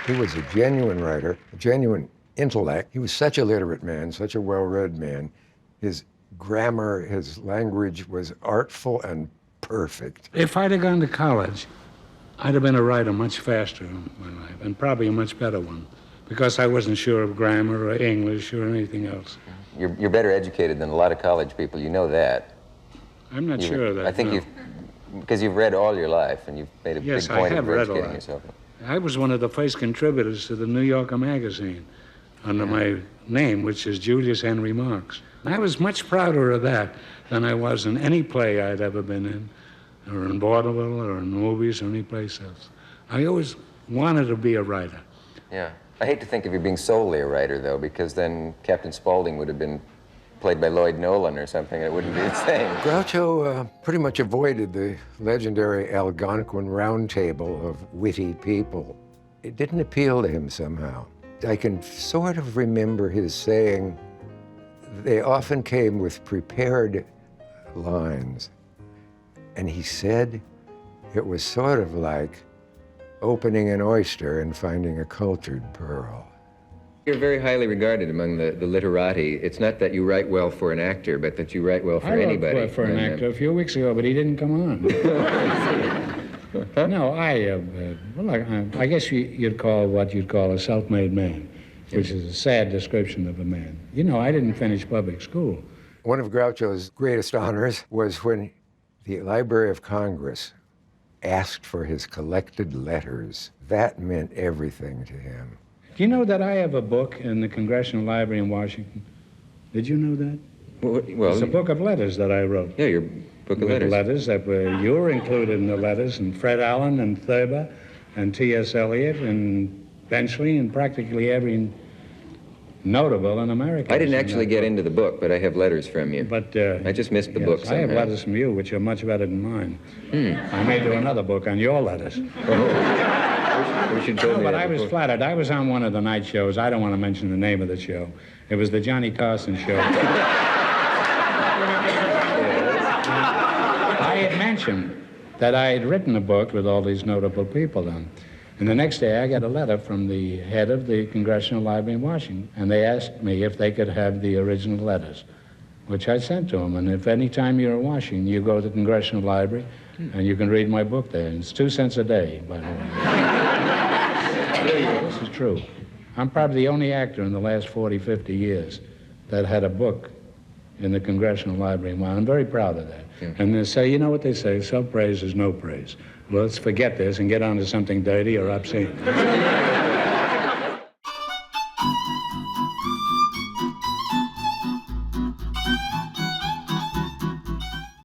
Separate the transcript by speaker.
Speaker 1: He was a genuine writer, a genuine intellect. He was such a literate man, such a well-read man. His grammar, his language was artful and perfect.
Speaker 2: If I'd have gone to college, I'd have been a writer much faster in my life, and probably a much better one, because I wasn't sure of grammar or English or anything else.
Speaker 3: You're better educated than a lot of college people, you know that.
Speaker 2: I'm not sure of that.
Speaker 3: I think because you've read all your life and you've made a big point of educating yourself.
Speaker 2: I was one of the first contributors to the New Yorker magazine under my name, which is Julius Henry Marks. I was much prouder of that than I was in any play I'd ever been in, or in vaudeville, or in movies, or any place else. I always wanted to be a writer.
Speaker 3: Yeah. I hate to think of you being solely a writer, though, because then Captain Spaulding would have been played by Lloyd Nolan or something. It wouldn't be the same.
Speaker 1: Groucho pretty much avoided the legendary Algonquin round table of witty people. It didn't appeal to him somehow. I can sort of remember his saying, they often came with prepared lines. And he said it was sort of like opening an oyster and finding a cultured pearl.
Speaker 3: You're very highly regarded among the literati. It's not that you write well for an actor, but that you write well for anybody.
Speaker 2: I wrote for an actor a few weeks ago, but he didn't come on. No, I guess you'd call what you'd call a self-made man, which is a sad description of a man. You know, I didn't finish public school.
Speaker 1: One of Groucho's greatest honors was when the Library of Congress asked for his collected letters. That meant everything to him.
Speaker 2: Do you know that I have a book in the Congressional Library in Washington? Did you know that?
Speaker 3: Well,
Speaker 2: it's a book of letters that I wrote.
Speaker 3: Yeah, your book of letters.
Speaker 2: Letters that you were included in the letters, and Fred Allen and Thurber and T.S. Eliot and Benchley and practically every notable in America.
Speaker 3: I didn't actually get into the book, but I have letters from you.
Speaker 2: But
Speaker 3: I just missed the book somehow.
Speaker 2: I have letters from you, which are much better than mine. I may do another book on your letters.
Speaker 3: We should go
Speaker 2: but I was flattered. I was on one of the night shows. I don't want to mention the name of the show. It was the Johnny Carson show. I had mentioned that I had written a book with all these notable people on. And the next day, I got a letter from the head of the Congressional Library in Washington, and they asked me if they could have the original letters, which I sent to them. And if any time you're in Washington, you go to the Congressional Library, and you can read my book there. And it's 2 cents a day, by the way. This is true. I'm probably the only actor in the last 40, 50 years that had a book in the Congressional Library. Well, I'm very proud of that. Yeah. And they say, you know what they say, self-praise is no praise. Well, let's forget this and get on to something dirty or obscene.